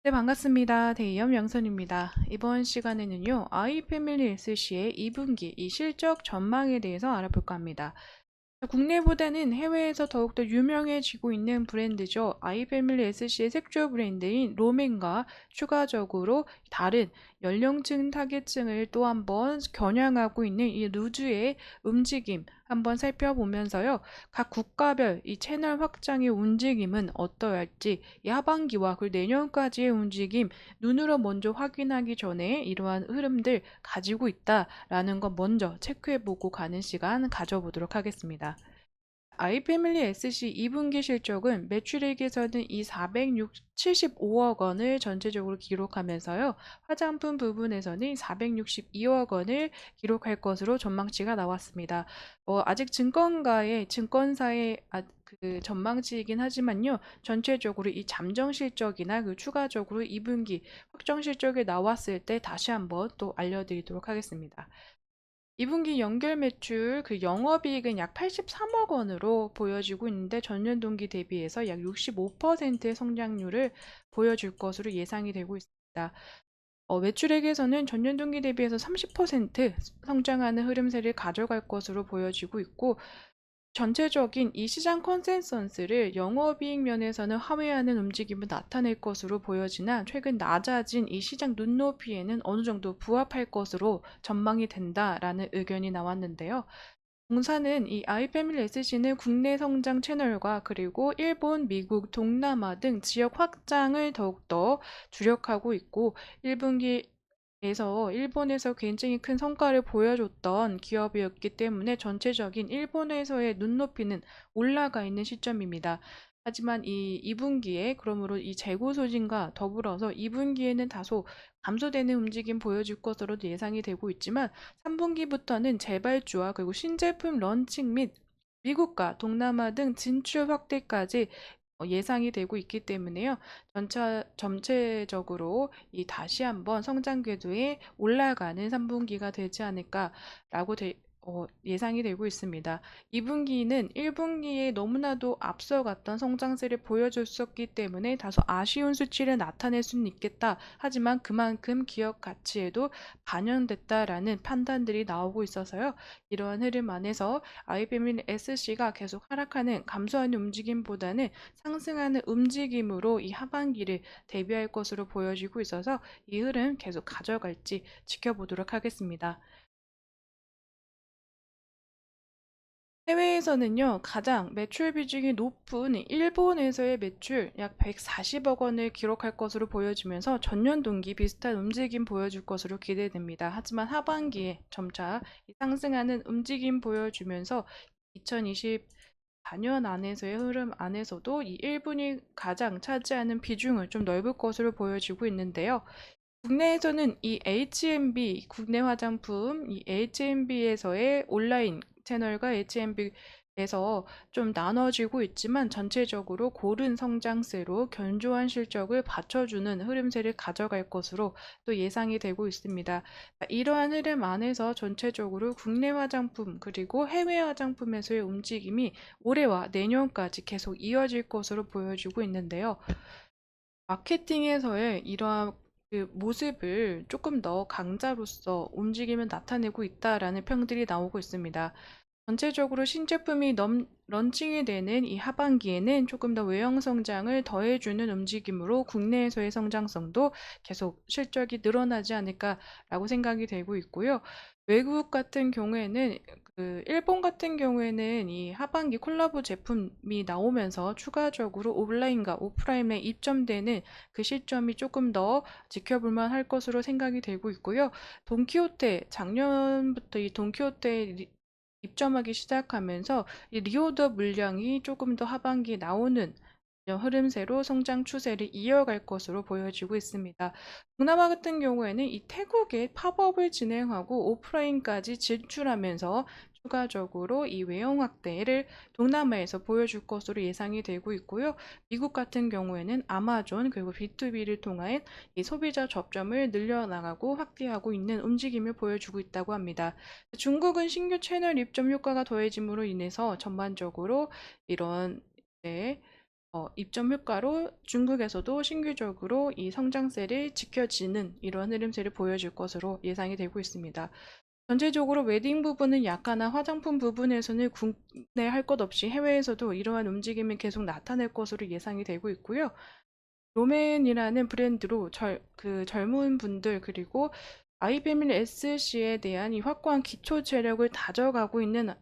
네, 반갑습니다. 대이엄 양선입니다. 이번 시간에는요, 아이패밀리 SC의 2분기 이 실적 전망에 대해서 알아볼까 합니다. 국내보다는 해외에서 더욱더 유명해지고 있는 브랜드죠. 아이패밀리 SC의 색조 브랜드인 롬앤과 추가적으로 다른 연령층 타겟층을 또 한번 겨냥하고 있는 이 루즈의 움직임 한번 살펴보면서요. 각 국가별 이 채널 확장의 움직임은 어떠할지 이 하반기와 그리고 내년까지의 움직임 눈으로 먼저 확인하기 전에 이러한 흐름들 가지고 있다라는 것 먼저 체크해보고 가는 시간 가져보도록 하겠습니다. 아이패밀리 SC 2분기 실적은 매출액에서는 이 475억 원을 전체적으로 기록하면서요. 화장품 부분에서는 462억 원을 기록할 것으로 전망치가 나왔습니다. 아직 증권사의 그 전망치이긴 하지만요. 전체적으로 이 잠정 실적이나 그 추가적으로 2분기 확정 실적이 나왔을 때 다시 한번 또 알려드리도록 하겠습니다. 2분기 연결 매출 그 영업이익은 약 83억 원으로 보여지고 있는데 전년 동기 대비해서 약 65%의 성장률을 보여줄 것으로 예상이 되고 있습니다. 매출액에서는 전년 동기 대비해서 30% 성장하는 흐름세를 가져갈 것으로 보여지고 있고 전체적인 이 시장 컨센서스를 영업이익 면에서는 하회하는 움직임을 나타낼 것으로 보여지나 최근 낮아진 이 시장 눈높이에는 어느 정도 부합할 것으로 전망이 된다라는 의견이 나왔는데요. 공사는 이 아이패밀리 SC는 국내 성장 채널과 그리고 일본, 미국, 동남아 등 지역 확장을 더욱더 주력하고 있고 1분기에서 일본에서 굉장히 큰 성과를 보여줬던 기업이었기 때문에 전체적인 일본에서의 눈높이는 올라가 있는 시점입니다. 하지만 이 2분기에 그러므로 이 재고 소진과 더불어서 2분기에는 다소 감소되는 움직임 보여줄 것으로 예상이 되고 있지만 3분기부터는 재발주와 그리고 신제품 런칭 및 미국과 동남아 등 진출 확대까지 예상이 되고 있기 때문에요. 전체적으로 이 다시 한번 성장 궤도에 올라가는 3분기가 되지 않을까라고 예상이 되고 있습니다. 2분기는 1분기에 너무나도 앞서갔던 성장세를 보여줬었기 때문에 다소 아쉬운 수치를 나타낼 수는 있겠다. 하지만 그만큼 기업 가치에도 반영됐다라는 판단들이 나오고 있어서요. 이러한 흐름 안에서 아이패밀리 SC가 계속 하락하는 감소하는 움직임보다는 상승하는 움직임으로 이 하반기를 대비할 것으로 보여지고 있어서 이 흐름 계속 가져갈지 지켜보도록 하겠습니다. 해외에서는요, 가장 매출 비중이 높은 일본에서의 매출 약 140억 원을 기록할 것으로 보여지면서 전년 동기 비슷한 움직임 보여줄 것으로 기대됩니다. 하지만 하반기에 점차 상승하는 움직임 보여주면서 2024년 안에서의 흐름 안에서도 이 일본이 가장 차지하는 비중을 좀 넓을 것으로 보여지고 있는데요. 국내에서는 이 H&B 국내 화장품 이 H&B에서의 온라인 채널과 H&B에서 좀 나눠지고 있지만 전체적으로 고른 성장세로 견조한 실적을 받쳐주는 흐름세를 가져갈 것으로 또 예상이 되고 있습니다. 이러한 흐름 안에서 전체적으로 국내 화장품 그리고 해외 화장품에서의 움직임이 올해와 내년까지 계속 이어질 것으로 보여지고 있는데요. 마케팅에서의 이러한 그 모습을 조금 더 강자로서 움직임을 나타내고 있다라는 평들이 나오고 있습니다. 전체적으로 신제품이 런칭이 되는 이 하반기에는 조금 더 외형 성장을 더해주는 움직임으로 국내에서의 성장성도 계속 실적이 늘어나지 않을까라고 생각이 되고 있고요. 외국 같은 경우에는 그 일본 같은 경우에는 이 하반기 콜라보 제품이 나오면서 추가적으로 온라인과 오프라인에 입점되는 그 시점이 조금 더 지켜볼만 할 것으로 생각이 되고 있고요. 돈키호테 작년부터 이 돈키호테 입점하기 시작하면서 이 리오더 물량이 조금 더 하반기에 나오는 흐름세로 성장 추세를 이어갈 것으로 보여지고 있습니다. 동남아 같은 경우에는 이 태국에 팝업을 진행하고 오프라인까지 진출하면서 추가적으로 이 외형 확대를 동남아에서 보여줄 것으로 예상이 되고 있고요. 미국 같은 경우에는 아마존 그리고 B2B를 통한 이 소비자 접점을 늘려나가고 확대하고 있는 움직임을 보여주고 있다고 합니다. 중국은 신규 채널 입점 효과가 더해짐으로 인해서 전반적으로 이런 네, 입점 효과로 중국에서도 신규적으로 이 성장세를 지켜지는 이런 흐름세를 보여줄 것으로 예상이 되고 있습니다. 전체적으로 웨딩 부분은 약하나 화장품 부분에서는 국내 할 것 없이 해외에서도 이러한 움직임이 계속 나타날 것으로 예상이 되고 있고요. 롬앤이라는 브랜드로 젊은 분들 그리고 아이패밀리 SC에 대한 이 확고한 기초 재력을 다져가고 있는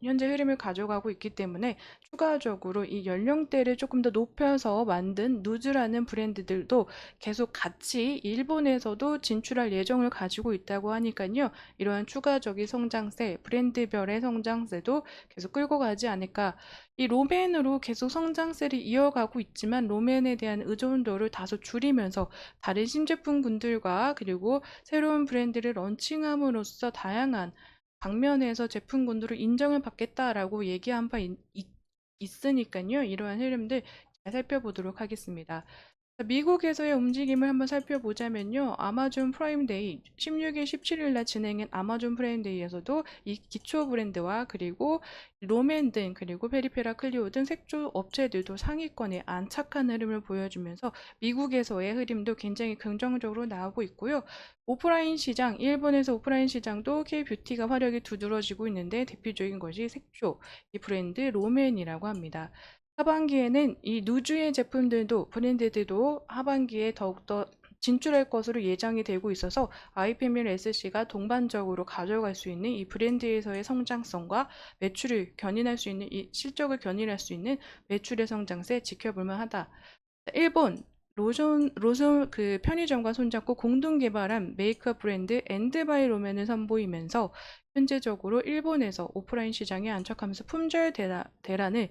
현재 흐름을 가져가고 있기 때문에 추가적으로 이 연령대를 조금 더 높여서 만든 누즈라는 브랜드들도 계속 같이 일본에서도 진출할 예정을 가지고 있다고 하니까요. 이러한 추가적인 성장세, 브랜드별의 성장세도 계속 끌고 가지 않을까. 이 롬앤으로 계속 성장세를 이어가고 있지만 롬앤에 대한 의존도를 다소 줄이면서 다른 신제품군들과 그리고 새로운 브랜드를 런칭함으로써 다양한 방면에서 제품군들을 인정을 받겠다라고 얘기한 바 있으니까요. 이러한 흐름들 잘 살펴보도록 하겠습니다. 미국에서의 움직임을 한번 살펴보자면요. 아마존 프라임데이 16일, 17일 날 진행한 아마존 프라임데이에서도 이 기초 브랜드와 그리고 롬앤 등 그리고 페리페라 클리오 등 색조 업체들도 상위권에 안착한 흐름을 보여주면서 미국에서의 흐름도 굉장히 긍정적으로 나오고 있고요. 오프라인 시장, 일본에서 오프라인 시장도 K뷰티가 화력이 두드러지고 있는데 대표적인 것이 색조, 이 브랜드 롬앤이라고 합니다. 하반기에는 이 누주의 제품들도 브랜드들도 하반기에 더욱더 진출할 것으로 예정이 되고 있어서 아이패밀 SC가 동반적으로 가져갈 수 있는 이 브랜드에서의 성장성과 매출을 견인할 수 있는 이 실적을 견인할 수 있는 매출의 성장세 지켜볼 만하다. 일본 로손 그 편의점과 손잡고 공동 개발한 메이크업 브랜드 엔드바이 롬앤을 선보이면서 현재적으로 일본에서 오프라인 시장에 안착하면서 품절 대란을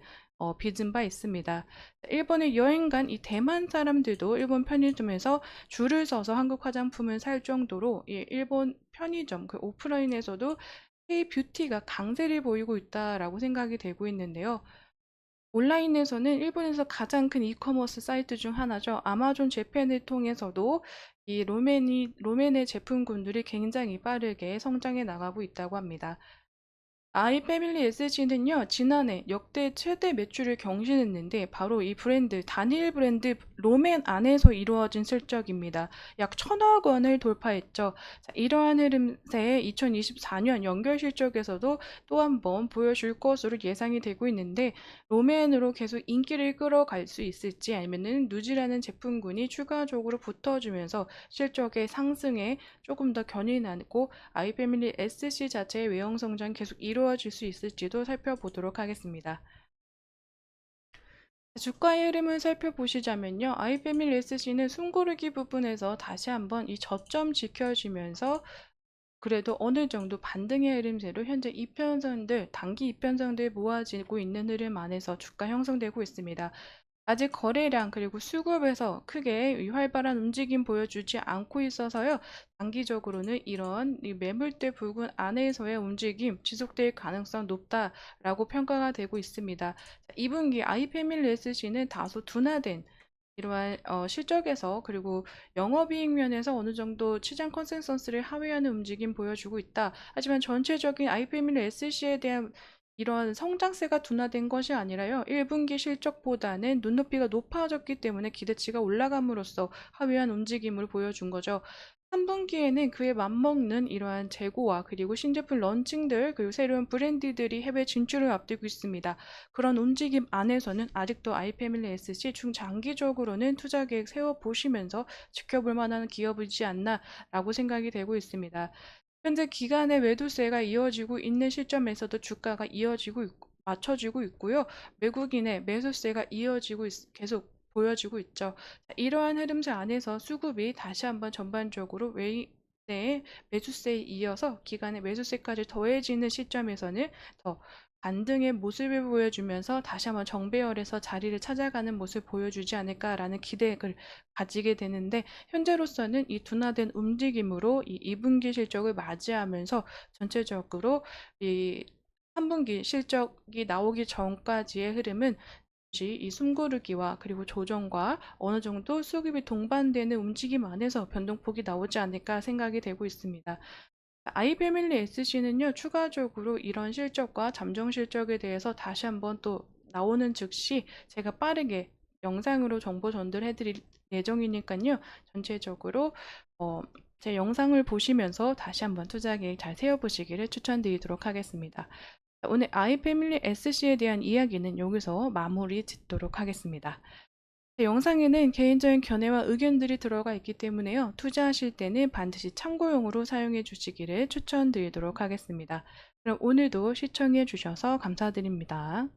빚은 바 있습니다. 일본에 여행 간 이 대만 사람들도 일본 편의점에서 줄을 서서 한국 화장품을 살 정도로 이 일본 편의점 그 오프라인에서도 K뷰티가 강세를 보이고 있다라고 생각이 되고 있는데요. 온라인에서는 일본에서 가장 큰 이커머스 사이트 중 하나죠. 아마존 재팬을 통해서도 이 롬앤의 제품군들이 굉장히 빠르게 성장해 나가고 있다고 합니다. 아이패밀리 SG는요, 지난해 역대 최대 매출을 경신했는데, 바로 이 브랜드, 단일 브랜드 롬앤 안에서 이루어진 실적입니다. 약 1,000억 원을 돌파했죠. 자, 이러한 흐름세에 2024년 연결 실적에서도 또 한 번 보여줄 것으로 예상이 되고 있는데, 롬앤으로 계속 인기를 끌어갈 수 있을지 아니면은 누지라는 제품군이 추가적으로 붙어주면서 실적의 상승에 조금 더 견인하고 아이패밀리 SC 자체의 외형 성장이 계속 이루어질 수 있을지도 살펴보도록 하겠습니다. 주가의 흐름을 살펴보시자면요. 아이패밀리 SC는 숨고르기 부분에서 다시 한번 이 저점 지켜지면서 그래도 어느 정도 반등의 흐름세로 현재 이편선들, 단기 이편선들 모아지고 있는 흐름 안에서 주가 형성되고 있습니다. 아직 거래량 그리고 수급에서 크게 활발한 움직임 보여주지 않고 있어서요. 단기적으로는 이런 이 매물대 부근 안에서의 움직임 지속될 가능성 높다라고 평가가 되고 있습니다. 2분기 아이패밀리 SC는 다소 둔화된 이러한 실적에서 그리고 영업이익 면에서 어느 정도 시장 컨센서스를 하회하는 움직임 보여주고 있다. 하지만 전체적인 아이패밀리 SC에 대한 이런 성장세가 둔화된 것이 아니라요. 1분기 실적보다는 눈높이가 높아졌기 때문에 기대치가 올라감으로써 하회한 움직임을 보여준 거죠. 3분기에는 그에 맞먹는 이러한 재고와 그리고 신제품 런칭들 그리고 새로운 브랜드들이 해외 진출을 앞두고 있습니다. 그런 움직임 안에서는 아직도 아이패밀리 SC 중장기적으로는 투자 계획 세워보시면서 지켜볼 만한 기업이지 않나라고 생각이 되고 있습니다. 현재 기간의 매도세가 이어지고 있는 시점에서도 주가가 맞춰지고 있고요. 외국인의 매수세가 계속 보여지고 있죠. 이러한 흐름세 안에서 수급이 다시 한번 전반적으로 외인의 매수세에 이어서 기간의 매수세까지 더해지는 시점에서는 더 반등의 모습을 보여주면서 다시 한번 정배열에서 자리를 찾아가는 모습을 보여주지 않을까라는 기대를 가지게 되는데 현재로서는 이 둔화된 움직임으로 이 2분기 실적을 맞이하면서 전체적으로 이 3분기 실적이 나오기 전까지의 흐름은 이 숨고르기와 그리고 조정과 어느 정도 수급이 동반되는 움직임 안에서 변동폭이 나오지 않을까 생각이 되고 있습니다. 아이패밀리 SC는요, 추가적으로 이런 실적과 잠정 실적에 대해서 다시 한번 또 나오는 즉시 제가 빠르게 영상으로 정보 전달해 드릴 예정이니까요. 전체적으로 제 영상을 보시면서 다시 한번 투자 계획 잘 세워보시기를 추천드리도록 하겠습니다. 오늘 아이패밀리 SC에 대한 이야기는 여기서 마무리 짓도록 하겠습니다. 제 영상에는 개인적인 견해와 의견들이 들어가 있기 때문에요. 투자하실 때는 반드시 참고용으로 사용해 주시기를 추천드리도록 하겠습니다. 그럼 오늘도 시청해 주셔서 감사드립니다.